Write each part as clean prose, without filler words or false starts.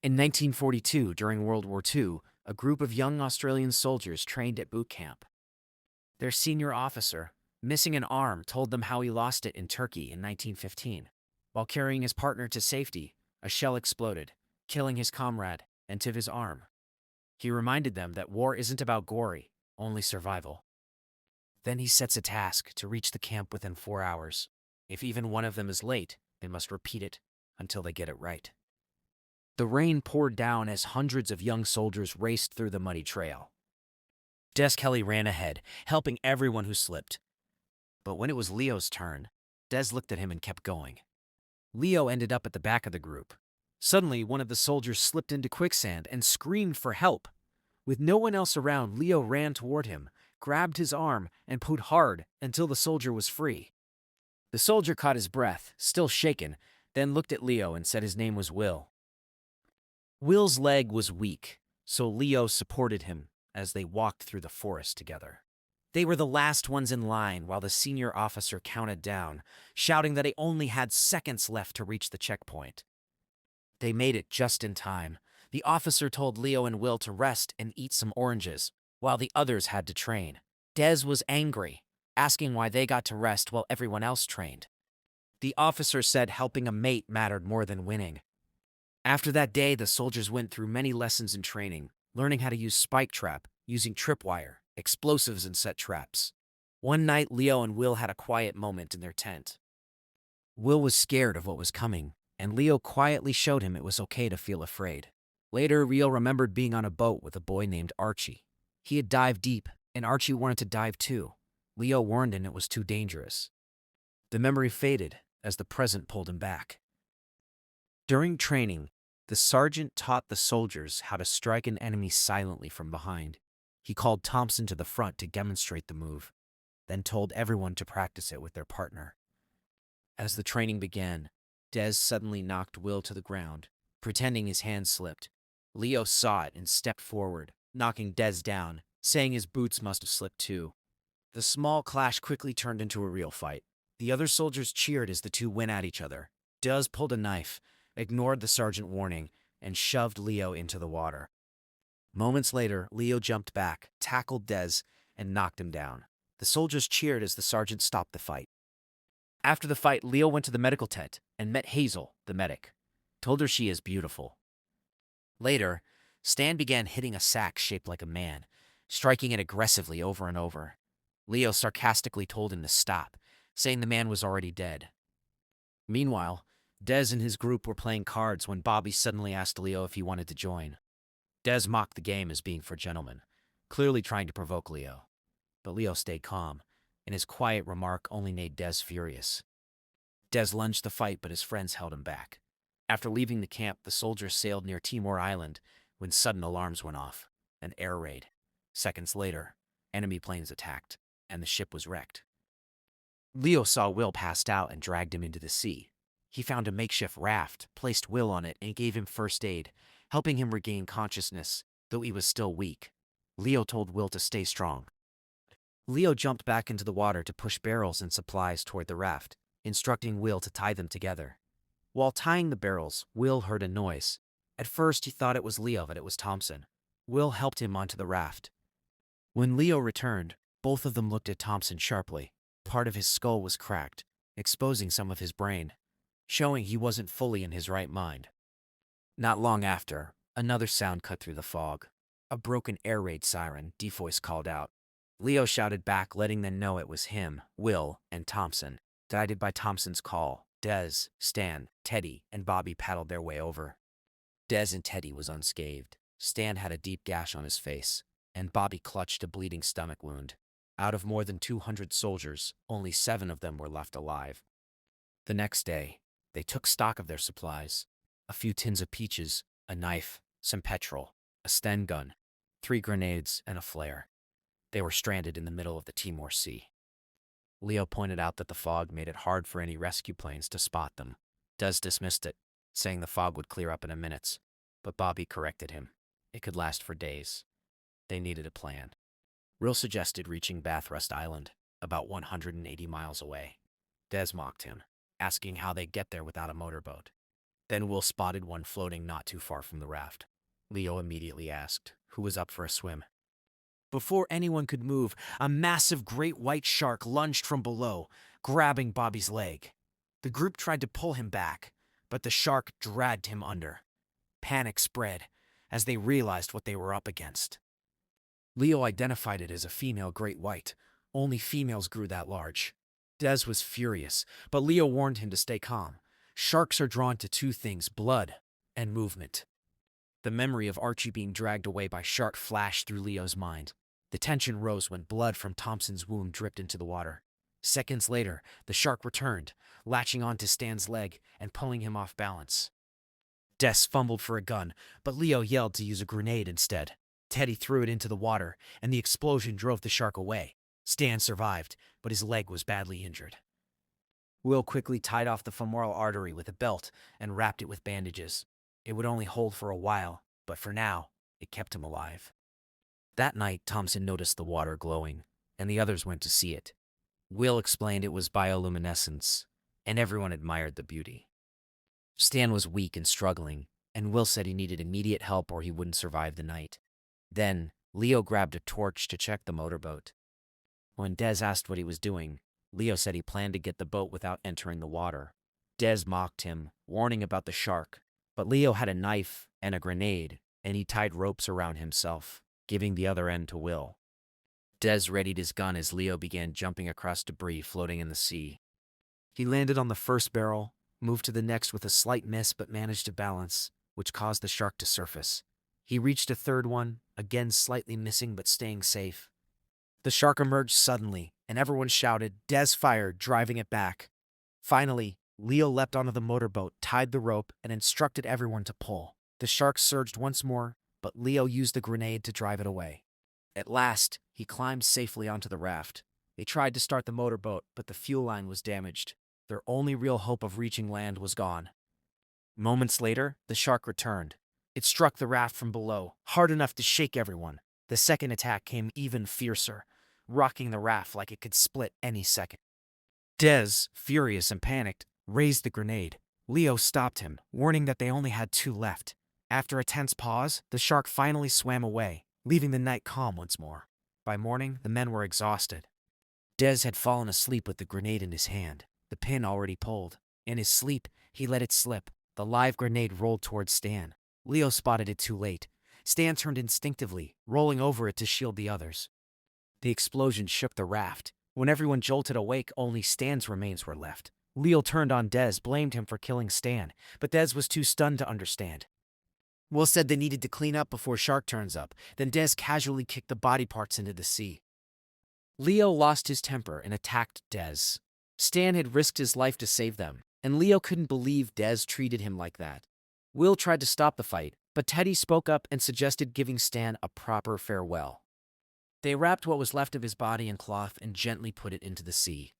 In 1942, during World War II, a group of young Australian soldiers trained at boot camp. Their senior officer, missing an arm, told them how he lost it in Turkey in 1915. While carrying his partner to safety, a shell exploded, killing his comrade and to his arm. He reminded them that war isn't about glory, only survival. Then he sets a task to reach the camp within 4 hours. If even one of them is late, they must repeat it until they get it right. The rain poured down as hundreds of young soldiers raced through the muddy trail. Des Kelly ran ahead, helping everyone who slipped. But when it was Leo's turn, Des looked at him and kept going. Leo ended up at the back of the group. Suddenly, one of the soldiers slipped into quicksand and screamed for help. With no one else around, Leo ran toward him, grabbed his arm, and pulled hard until the soldier was free. The soldier caught his breath, still shaken, then looked at Leo and said his name was Will. Will's leg was weak, so Leo supported him as they walked through the forest together. They were the last ones in line while the senior officer counted down, shouting that they only had seconds left to reach the checkpoint. They made it just in time. The officer told Leo and Will to rest and eat some oranges, while the others had to train. Des was angry, asking why they got to rest while everyone else trained. The officer said helping a mate mattered more than winning. After that day, the soldiers went through many lessons in training, learning how to use spike trap, using tripwire, explosives, and set traps. One night, Leo and Will had a quiet moment in their tent. Will was scared of what was coming, and Leo quietly showed him it was okay to feel afraid. Later, Leo remembered being on a boat with a boy named Archie. He had dived deep, and Archie wanted to dive too. Leo warned him it was too dangerous. The memory faded as the present pulled him back. During training, the sergeant taught the soldiers how to strike an enemy silently from behind. He called Thompson to the front to demonstrate the move, then told everyone to practice it with their partner. As the training began, Des suddenly knocked Will to the ground, pretending his hand slipped. Leo saw it and stepped forward, knocking Des down, saying his boots must have slipped too. The small clash quickly turned into a real fight. The other soldiers cheered as the two went at each other. Des pulled a knife, ignored the sergeant warning, and shoved Leo into the water. Moments later, Leo jumped back, tackled Des, and knocked him down. The soldiers cheered as the sergeant stopped the fight. After the fight, Leo went to the medical tent and met Hazel, the medic. Told her she is beautiful. Later, Stan began hitting a sack shaped like a man, striking it aggressively over and over. Leo sarcastically told him to stop, saying the man was already dead. Meanwhile, Des and his group were playing cards when Bobby suddenly asked Leo if he wanted to join. Des mocked the game as being for gentlemen, clearly trying to provoke Leo. But Leo stayed calm, and his quiet remark only made Des furious. Des lunged the fight, but his friends held him back. After leaving the camp, the soldiers sailed near Timor Island when sudden alarms went off. An air raid. Seconds later, enemy planes attacked, and the ship was wrecked. Leo saw Will passed out and dragged him into the sea. He found a makeshift raft, placed Will on it, and gave him first aid, helping him regain consciousness, though he was still weak. Leo told Will to stay strong. Leo jumped back into the water to push barrels and supplies toward the raft, instructing Will to tie them together. While tying the barrels, Will heard a noise. At first, he thought it was Leo, but it was Thompson. Will helped him onto the raft. When Leo returned, both of them looked at Thompson sharply. Part of his skull was cracked, exposing some of his brain, showing he wasn't fully in his right mind. Not long after, another sound cut through the fog. A broken air raid siren, Defoy's called out. Leo shouted back, letting them know it was him, Will, and Thompson. Guided by Thompson's call, Des, Stan, Teddy, and Bobby paddled their way over. Des and Teddy was unscathed. Stan had a deep gash on his face, and Bobby clutched a bleeding stomach wound. Out of more than 200 soldiers, only 7 of them were left alive. The next day, they took stock of their supplies. A few tins of peaches, a knife, some petrol, a Sten gun, 3 grenades, and a flare. They were stranded in the middle of the Timor Sea. Leo pointed out that the fog made it hard for any rescue planes to spot them. Des dismissed it, saying the fog would clear up in a minute, but Bobby corrected him. It could last for days. They needed a plan. Will suggested reaching Bathurst Island, about 180 miles away. Des mocked him, asking how they'd get there without a motorboat. Then Will spotted one floating not too far from the raft. Leo immediately asked who was up for a swim. Before anyone could move, a massive great white shark lunged from below, grabbing Bobby's leg. The group tried to pull him back, but the shark dragged him under. Panic spread as they realized what they were up against. Leo identified it as a female great white. Only females grew that large. Des was furious, but Leo warned him to stay calm. Sharks are drawn to two things: blood and movement. The memory of Archie being dragged away by shark flashed through Leo's mind. The tension rose when blood from Thompson's wound dripped into the water. Seconds later, the shark returned, latching onto Stan's leg and pulling him off balance. Des fumbled for a gun, but Leo yelled to use a grenade instead. Teddy threw it into the water, and the explosion drove the shark away. Stan survived, but his leg was badly injured. Will quickly tied off the femoral artery with a belt and wrapped it with bandages. It would only hold for a while, but for now, it kept him alive. That night, Thompson noticed the water glowing, and the others went to see it. Will explained it was bioluminescence, and everyone admired the beauty. Stan was weak and struggling, and Will said he needed immediate help or he wouldn't survive the night. Then, Leo grabbed a torch to check the motorboat. When Des asked what he was doing, Leo said he planned to get the boat without entering the water. Des mocked him, warning about the shark, but Leo had a knife and a grenade, and he tied ropes around himself, giving the other end to Will. Des readied his gun as Leo began jumping across debris floating in the sea. He landed on the first barrel, moved to the next with a slight miss but managed to balance, which caused the shark to surface. He reached a third one, again slightly missing but staying safe. The shark emerged suddenly, and everyone shouted. Des fired, driving it back. Finally, Leo leapt onto the motorboat, tied the rope, and instructed everyone to pull. The shark surged once more, but Leo used the grenade to drive it away. At last, he climbed safely onto the raft. They tried to start the motorboat, but the fuel line was damaged. Their only real hope of reaching land was gone. Moments later, the shark returned. It struck the raft from below, hard enough to shake everyone. The second attack came even fiercer, rocking the raft like it could split any second. Des, furious and panicked, raised the grenade. Leo stopped him, warning that they only had 2 left. After a tense pause, the shark finally swam away, leaving the night calm once more. By morning, the men were exhausted. Des had fallen asleep with the grenade in his hand, the pin already pulled. In his sleep, he let it slip. The live grenade rolled towards Stan. Leo spotted it too late. Stan turned instinctively, rolling over it to shield the others. The explosion shook the raft. When everyone jolted awake, only Stan's remains were left. Leo turned on Des, blamed him for killing Stan, but Des was too stunned to understand. Will said they needed to clean up before Shark turns up, then Des casually kicked the body parts into the sea. Leo lost his temper and attacked Des. Stan had risked his life to save them, and Leo couldn't believe Des treated him like that. Will tried to stop the fight, but Teddy spoke up and suggested giving Stan a proper farewell. They wrapped what was left of his body in cloth and gently put it into the sea.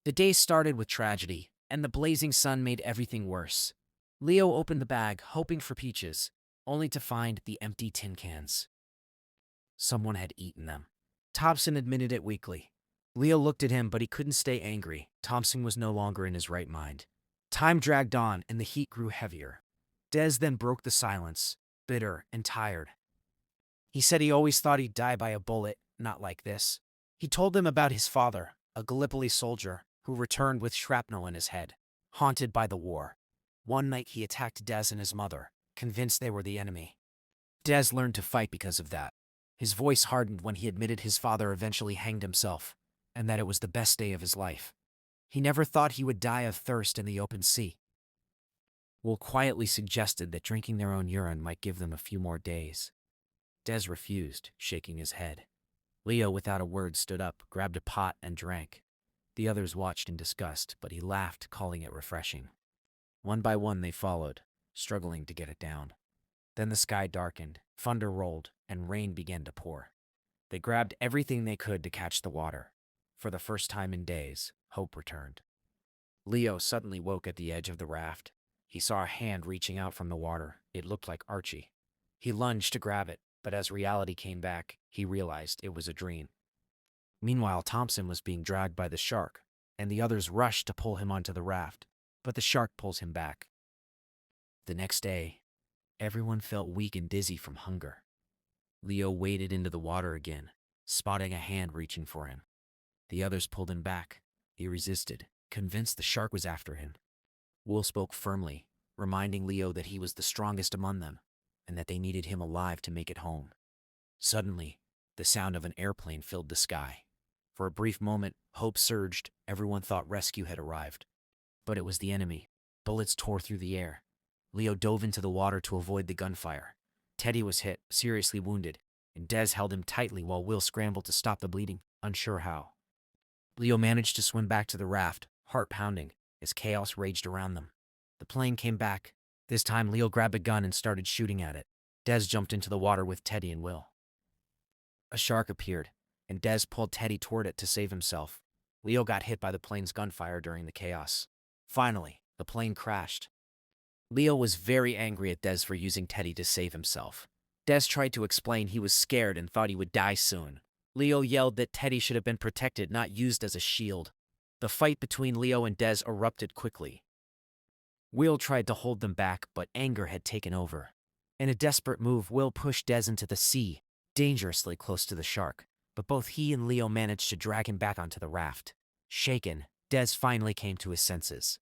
The day started with tragedy, and the blazing sun made everything worse. Leo opened the bag, hoping for peaches, only to find the empty tin cans. Someone had eaten them. Thompson admitted it weakly. Leo looked at him, but he couldn't stay angry. Thompson was no longer in his right mind. Time dragged on, and the heat grew heavier. Des then broke the silence, bitter and tired. He said he always thought he'd die by a bullet, not like this. He told them about his father, a Gallipoli soldier, who returned with shrapnel in his head, haunted by the war. One night he attacked Des and his mother, convinced they were the enemy. Des learned to fight because of that. His voice hardened when he admitted his father eventually hanged himself, and that it was the best day of his life. He never thought he would die of thirst in the open sea. Will quietly suggested that drinking their own urine might give them a few more days. Des refused, shaking his head. Leo, without a word, stood up, grabbed a pot, and drank. The others watched in disgust, but he laughed, calling it refreshing. One by one they followed, struggling to get it down. Then the sky darkened, thunder rolled, and rain began to pour. They grabbed everything they could to catch the water. For the first time in days, hope returned. Leo suddenly woke at the edge of the raft. He saw a hand reaching out from the water. It looked like Archie. He lunged to grab it, but as reality came back, he realized it was a dream. Meanwhile, Thompson was being dragged by the shark, and the others rushed to pull him onto the raft, but the shark pulls him back. The next day, everyone felt weak and dizzy from hunger. Leo waded into the water again, spotting a hand reaching for him. The others pulled him back. He resisted, convinced the shark was after him. Will spoke firmly, reminding Leo that he was the strongest among them and that they needed him alive to make it home. Suddenly, the sound of an airplane filled the sky. For a brief moment, hope surged. Everyone thought rescue had arrived. But it was the enemy. Bullets tore through the air. Leo dove into the water to avoid the gunfire. Teddy was hit, seriously wounded, and Des held him tightly while Will scrambled to stop the bleeding, unsure how. Leo managed to swim back to the raft, heart pounding, as chaos raged around them. The plane came back. This time, Leo grabbed a gun and started shooting at it. Des jumped into the water with Teddy and Will. A shark appeared, and Des pulled Teddy toward it to save himself. Leo got hit by the plane's gunfire during the chaos. Finally, the plane crashed. Leo was very angry at Des for using Teddy to save himself. Des tried to explain he was scared and thought he would die soon. Leo yelled that Teddy should have been protected, not used as a shield. The fight between Leo and Des erupted quickly. Will tried to hold them back, but anger had taken over. In a desperate move, Will pushed Des into the sea, dangerously close to the shark, but both he and Leo managed to drag him back onto the raft. Shaken, Des finally came to his senses.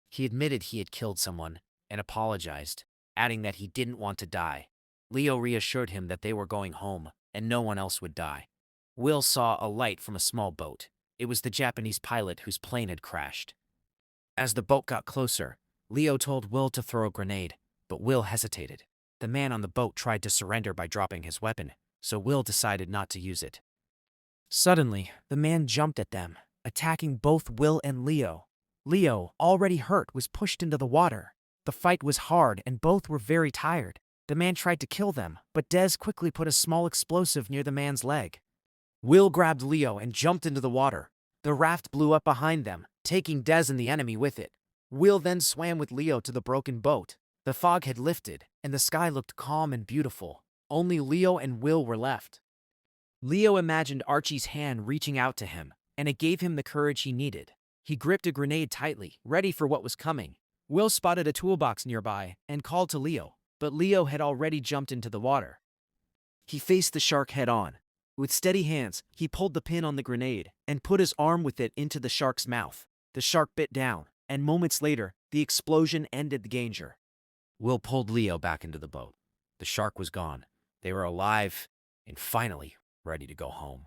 He admitted he had killed someone and apologized, adding that he didn't want to die. Leo reassured him that they were going home and no one else would die. Will saw a light from a small boat. It was the Japanese pilot whose plane had crashed. As the boat got closer, Leo told Will to throw a grenade, but Will hesitated. The man on the boat tried to surrender by dropping his weapon, so Will decided not to use it. Suddenly, the man jumped at them, attacking both Will and Leo. Leo, already hurt, was pushed into the water. The fight was hard and both were very tired. The man tried to kill them, but Des quickly put a small explosive near the man's leg. Will grabbed Leo and jumped into the water. The raft blew up behind them, taking Des and the enemy with it. Will then swam with Leo to the broken boat. The fog had lifted, and the sky looked calm and beautiful. Only Leo and Will were left. Leo imagined Archie's hand reaching out to him, and it gave him the courage he needed. He gripped a grenade tightly, ready for what was coming. Will spotted a toolbox nearby and called to Leo, but Leo had already jumped into the water. He faced the shark head-on. With steady hands, he pulled the pin on the grenade and put his arm with it into the shark's mouth. The shark bit down, and moments later, the explosion ended the danger. Will pulled Leo back into the boat. The shark was gone. They were alive and finally ready to go home.